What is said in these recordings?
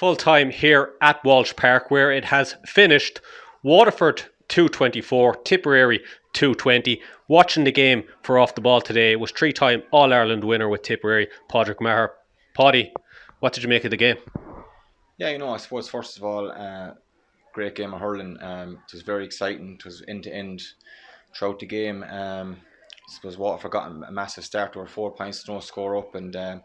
full time here at Walsh Park, where it has finished Waterford 224, Tipperary 220. Watching the game for Off the Ball today was three-time All-Ireland winner with Tipperary, Pádraic Maher. Paddy, what did you make of the game? Yeah, I suppose first of all, great game of hurling. It was very exciting. It was end to end throughout the game. I suppose Waterford got a massive start. There were 4 points to no score up, and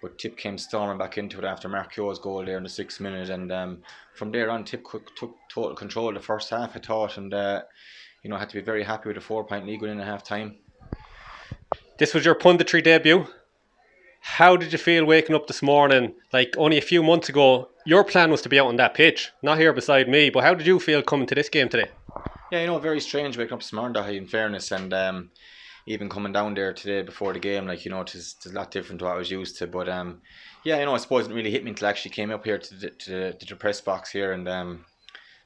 but Tipp came storming back into it after Mark Keogh's goal there in the 6th minute, and from there on, Tipp took total control of the first half, I thought, and had to be very happy with the 4-point lead going in at half time. This was your punditry debut. How did you feel waking up this morning? Like only a few months ago, your plan was to be out on that pitch, not here beside me. But how did you feel coming to this game today? Yeah, very strange waking up this morning, in fairness, and even coming down there today before the game, it's a lot different to what I was used to. But I suppose it didn't really hit me until I actually came up here to the press box here, and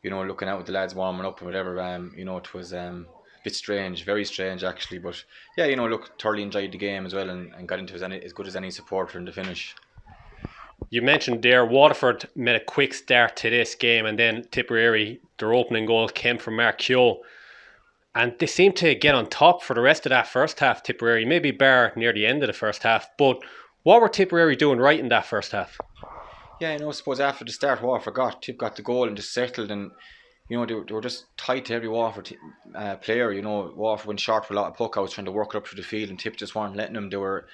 looking out with the lads warming up and whatever. It was a bit strange, very strange actually. But yeah, thoroughly enjoyed the game as well, and got into as good as any supporter in the finish. You mentioned there Waterford made a quick start to this game, and then Tipperary, their opening goal came from Mark Keogh. And they seemed to get on top for the rest of that first half, Tipperary, maybe bar near the end of the first half. But what were Tipperary doing right in that first half? Yeah, I suppose after the start, Tipp got the goal and just settled, and they were just tight to every Waterford player. Waterford went short for a lot of puck outs, trying to work it up through the field, and Tipp just weren't letting them. They were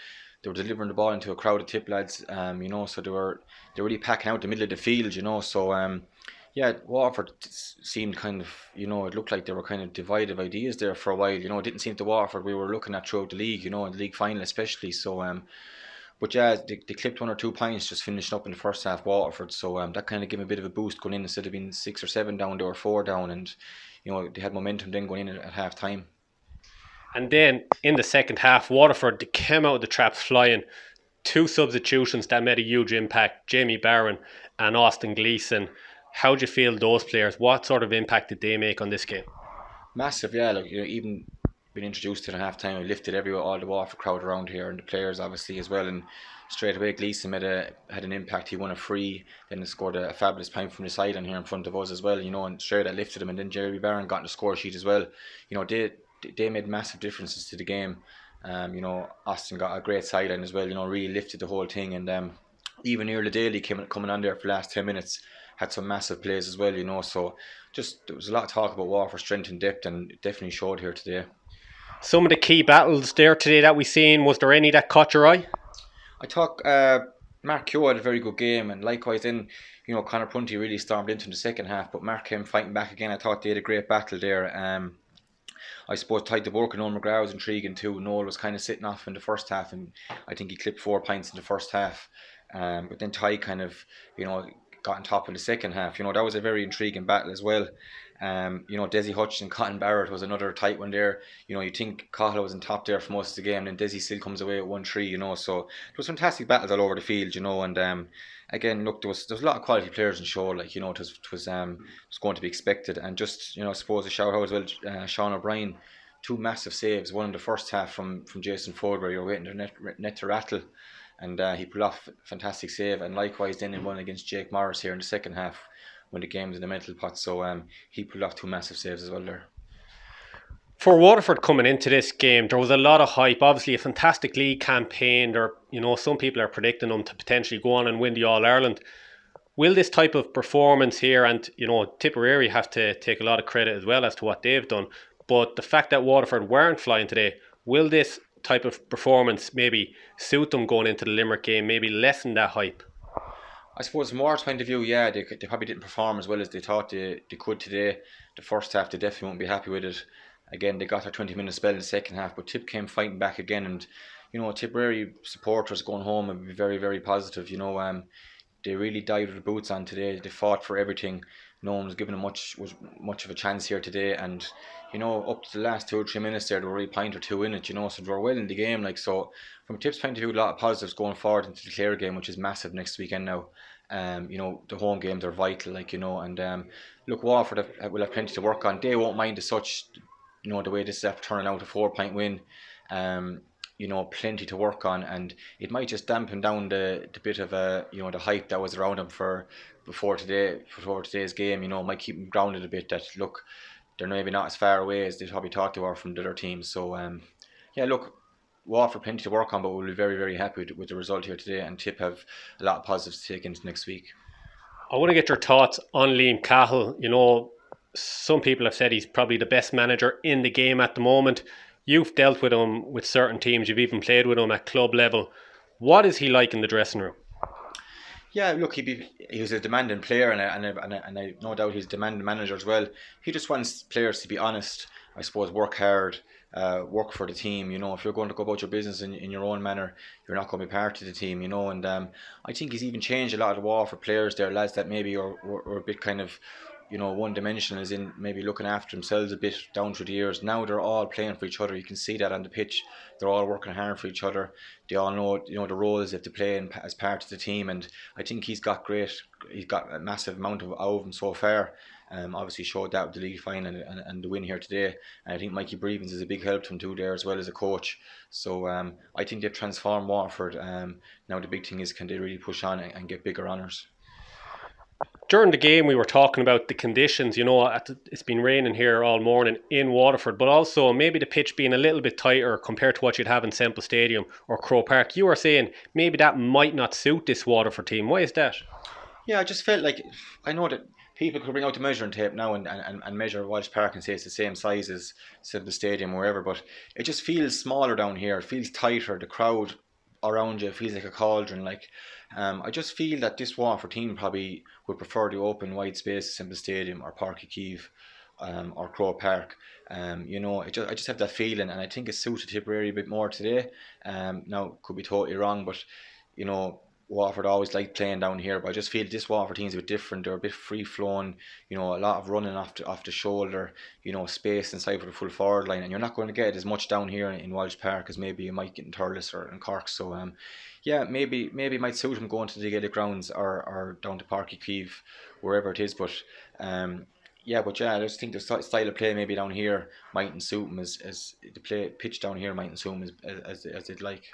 delivering the ball into a crowd of Tipp lads, so they were really packing out the middle of the field, so Waterford seemed kind of, it looked like they were kind of divided of ideas there for a while. It didn't seem to Waterford we were looking at throughout the league, in the league final especially. So, but yeah, they clipped 1 or 2 points just finishing up in the first half, Waterford. So that kind of gave them a bit of a boost going in. Instead of being 6 or 7 down, they were 4 down, and they had momentum then going in at half time. And then in the second half, Waterford, they came out of the traps flying. 2 substitutions that made a huge impact, Jamie Barron and Austin Gleeson. How do you feel those players? What sort of impact did they make on this game? Massive, yeah. Even being introduced to the half time, we lifted all the Waterford crowd around here, and the players obviously as well. And straight away, Gleeson had an impact. He won a free, then he scored a fabulous point from the side on here in front of us as well. And straight that lifted him. And then Jeremy Barron got on the score sheet as well. They made massive differences to the game. Austin got a great sideline as well. Really lifted the whole thing. And even nearly Daly coming on there for the last 10 minutes. Had some massive plays as well, so just there was a lot of talk about Waterford's strength and depth, and it definitely showed here today. Some of the key battles there today that we seen, was there any that caught your eye? I thought Mark Keogh had a very good game, and likewise then, Conor Prunty really stormed into the second half, but Mark came fighting back again. I thought they had a great battle there. I suppose tied the work, and Noel McGrath was intriguing too. Noel was kind of sitting off in the first half, and I think he clipped 4 points in the first half. But then Ty kind of, got on top in the second half. That was a very intriguing battle as well. Desi Hutchinson, Cotton Barrett was another tight one there. You think Cahill was on top there for most of the game, and then Desi still comes away at 1-3, so it was fantastic battles all over the field, and again, look, there was a lot of quality players in show, it was going to be expected. And just, I suppose a shout out as well, Sean O'Brien, 2 massive saves, one in the first half from Jason Ford, where you're waiting the net to rattle, and he pulled off a fantastic save, and likewise then in one against Jake Morris here in the second half when the game was in the mental pot. So he pulled off 2 massive saves as well there. For Waterford coming into this game, there was a lot of hype. Obviously a fantastic league campaign. Some people are predicting them to potentially go on and win the All-Ireland. Will this type of performance here, and Tipperary have to take a lot of credit as well as to what they've done, but the fact that Waterford weren't flying today, will this type of performance maybe suit them going into the Limerick game, maybe lessen that hype? I suppose from our point of view, yeah, they probably didn't perform as well as they thought they could today. The first half, they definitely won't be happy with it. Again, they got their 20-minute spell in the second half, but Tipp came fighting back again, and Tipperary supporters going home would be very, very positive. They really dived with their boots on today. They fought for everything. No one was giving them much of a chance here today, and up to the last 2 or 3 minutes there, they were really a point or 2 in it, so they were well in the game. So from Tipp's point of view, a lot of positives going forward into the Clare game, which is massive next weekend now. The home games are vital, and look, Waterford will have plenty to work on. They won't mind as such, the way this is after turning out a 4-point win. plenty to work on, and it might just dampen down the bit of the hype that was around him before today's game. It might keep him grounded a bit. That look, they're maybe not as far away as they probably thought they were from the other teams. So yeah, look, Waterford plenty to work on, but we'll be very, very happy with the result here today, and Tipp have a lot of positives to take into next week. I want to get your thoughts on Liam Cahill. Some people have said he's probably the best manager in the game at the moment. You've dealt with him with certain teams. You've even played with him at club level. What is he like in the dressing room? Yeah, look, he was a demanding player, and I no doubt he's a demanding manager as well. He just wants players to be honest, I suppose, work hard, work for the team. If you're going to go about your business in your own manner, you're not going to be part of the team. And I think he's even changed a lot of the Waterford players there, lads that maybe are a bit kind of one dimensional, as in maybe looking after themselves a bit down through the years. Now they're all playing for each other. You can see that on the pitch. They're all working hard for each other. They all know the roles that they play as part of the team, and I think he's got a massive amount of them so far. Obviously showed that with the league final and the win here today, and I think Mikey Brevens is a big help to him too there, as well as a coach. So I think they've transformed Waterford. Now the big thing is, can they really push on and get bigger honours? During the game, we were talking about the conditions. It's been raining here all morning in Waterford, but also maybe the pitch being a little bit tighter compared to what you'd have in Semple Stadium or Croke Park. You were saying maybe that might not suit this Waterford team. Why is that? Yeah, I just felt like, I know that people could bring out the measuring tape now and measure Walsh Park and say it's the same size as Semple Stadium or wherever, but it just feels smaller down here. It feels tighter. The crowd around you feels like a cauldron. I just feel that this Waterford team probably would prefer the open wide space Semple Stadium or Páirc Uí Chaoimh or Croke Park. I just have that feeling, and I think it suited Tipperary a bit more today. Now could be totally wrong, but Waterford always like playing down here, but I just feel this Waterford team's a bit different. They're a bit free flowing, a lot of running off the shoulder, space inside for the full forward line, and you're not going to get as much down here in Walsh Park as maybe you might get in Thurles or in Cork. So yeah, maybe it might suit them going to the Gaelic grounds or down to Páirc Uí Chaoimh, wherever it is. But I just think the style of play maybe down here mightn't suit them as the pitch down here mightn't suit them as they'd like.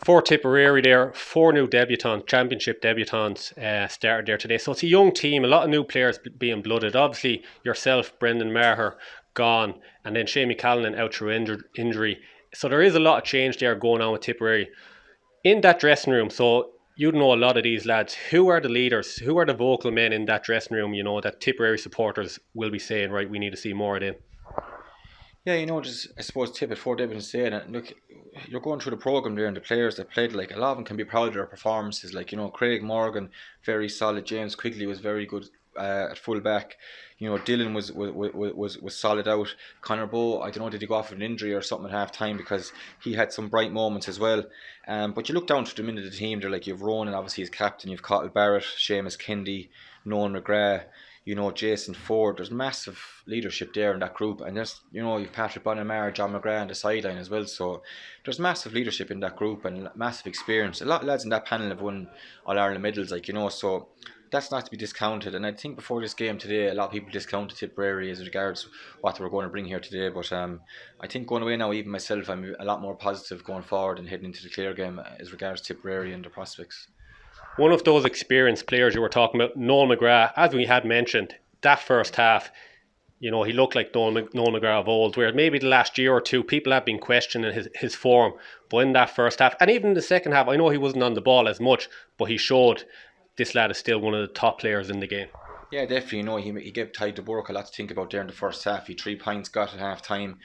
For Tipperary there, 4 new championship debutants started there today. So it's a young team, a lot of new players being blooded. Obviously, yourself, Brendan Maher, gone, and then Seamie Callanan out through injury. So there is a lot of change there going on with Tipperary. In that dressing room, so you know a lot of these lads. Who are the leaders? Who are the vocal men in that dressing room, that Tipperary supporters will be saying, right, we need to see more of them? Yeah, just I suppose Tipp at 4 debutants today, and look, you're going through the programme there, and the players that played, a lot of them can be proud of their performances. Craig Morgan, very solid. James Quigley was very good at full back. Dylan was solid out. Conor Bowe, I don't know, did he go off with an injury or something at half time, because he had some bright moments as well. But you look down to the minute of the team, they're you've Ronan, obviously, as captain, you've Cottle Barrett, Seamus Kendi, Noel McGrath, Jason Ford. There's massive leadership there in that group, and there's you've Patrick Bonamar, John McGrath on the sideline as well. So there's massive leadership in that group and massive experience. A lot of lads in that panel have won All Ireland medals, so that's not to be discounted. And I think before this game today, a lot of people discounted Tipperary as regards what they were going to bring here today. But I think going away now, even myself, I'm a lot more positive going forward and heading into the Clare game as regards Tipperary and the prospects. One of those experienced players you were talking about, Noel McGrath, as we had mentioned, that first half, he looked like Noel McGrath of old, where maybe the last year or two, people have been questioning his form. But in that first half, and even in the second half, I know he wasn't on the ball as much, but he showed this lad is still one of the top players in the game. Yeah, definitely. He gave Ty de Burke a lot to think about there in the first half. He 3 points got at half time.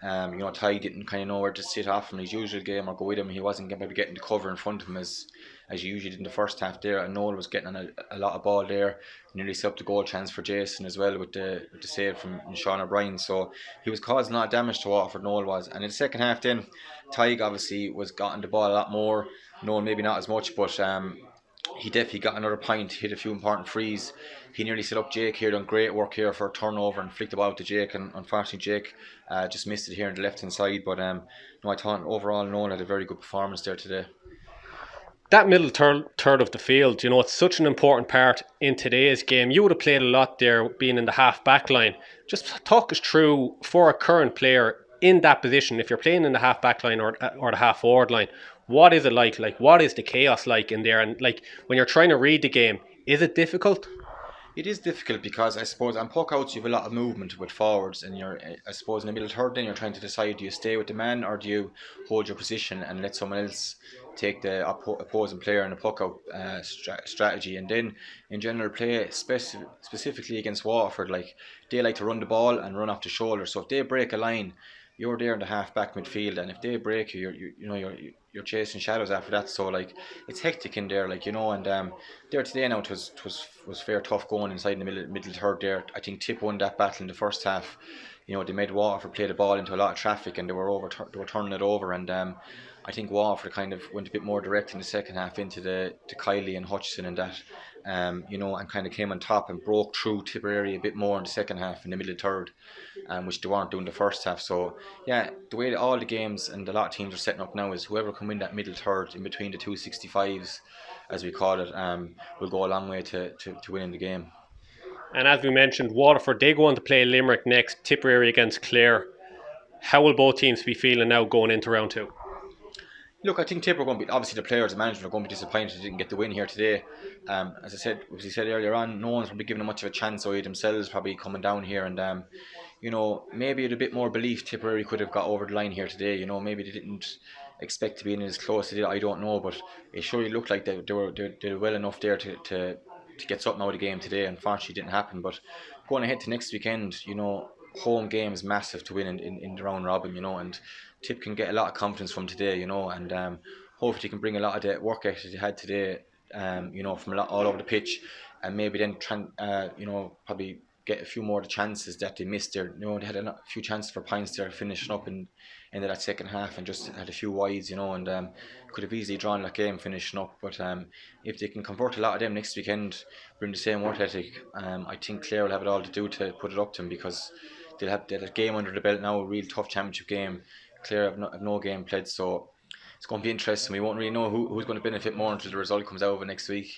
Ty didn't kind of know where to sit off from his usual game or go with him. He wasn't maybe getting the cover in front of him as you usually did in the first half there. And Noel was getting on a lot of ball there. Nearly set up the goal chance for Jason as well with the save from Sean O'Brien. So he was causing a lot of damage to Waterford, Noel was. And in the second half then, Ty obviously was getting the ball a lot more. Noel maybe not as much, but he definitely got another point, hit a few important frees. He nearly set up Jake here, done great work here for a turnover and flicked the ball to Jake, and unfortunately Jake just missed it here on the left hand side. But I thought overall Noel had a very good performance there today. That middle third of the field, it's such an important part in today's game. You would have played a lot there being in the half back line. Just talk us through, for a current player, in that position, if you're playing in the half back line or the half forward line, what is it like? Like, what is the chaos like in there? And like, when you're trying to read the game, is it difficult? It is difficult because I suppose on puck outs you have a lot of movement with forwards, and I suppose in the middle third then you're trying to decide, do you stay with the man or do you hold your position and let someone else take the opposing player in a puck out strategy. And then in general play, specifically against Waterford, like they like to run the ball and run off the shoulder. So if they break a line, you're there in the half back midfield, and if they break you, you're chasing shadows after that. So like it's hectic in there, like and there today now it was fair tough going inside in the middle third there. I think Tipp won that battle in the first half. They made Waterford play the ball into a lot of traffic, and they were turning it over. And I think Waterford kind of went a bit more direct in the second half into the to Kiley and Hutchison and that. And kind of came on top and broke through Tipperary a bit more in the second half in the middle third, which they weren't doing the first half. So yeah, the way that all the games and a lot of teams are setting up now is whoever can win that middle third in between the 265s, as we call it, will go a long way to winning the game. And as we mentioned, Waterford, they go on to play Limerick next, Tipperary against Clare. How will both teams be feeling now going into round two? Look, I think Tipper are going to be, obviously the players and management are going to be disappointed they didn't get the win here today. As we said earlier on, no one's probably given them much of a chance, so themselves probably coming down here. And maybe with a bit more belief, Tipperary could have got over the line here today. Maybe they didn't expect to be in as close as they did, I don't know, but it surely looked like they were well enough there to get something out of the game today. Unfortunately, it didn't happen. But going ahead to next weekend, home game is massive to win in the round robin, and Tipp can get a lot of confidence from today, and hopefully he can bring a lot of the work ethic he had today, from all over the pitch, and maybe then probably get a few more of the chances that they missed there. They had a few chances for points there finishing up in that second half and just had a few wides, and could have easily drawn that game finishing up. But if they can convert a lot of them next weekend, bring the same work ethic, I think Clare will have it all to do to put it up to them, because they'll have a game under the belt now, a real tough championship game. Clare have no game played, so it's going to be interesting. We won't really know who's going to benefit more until the result comes out of it next week.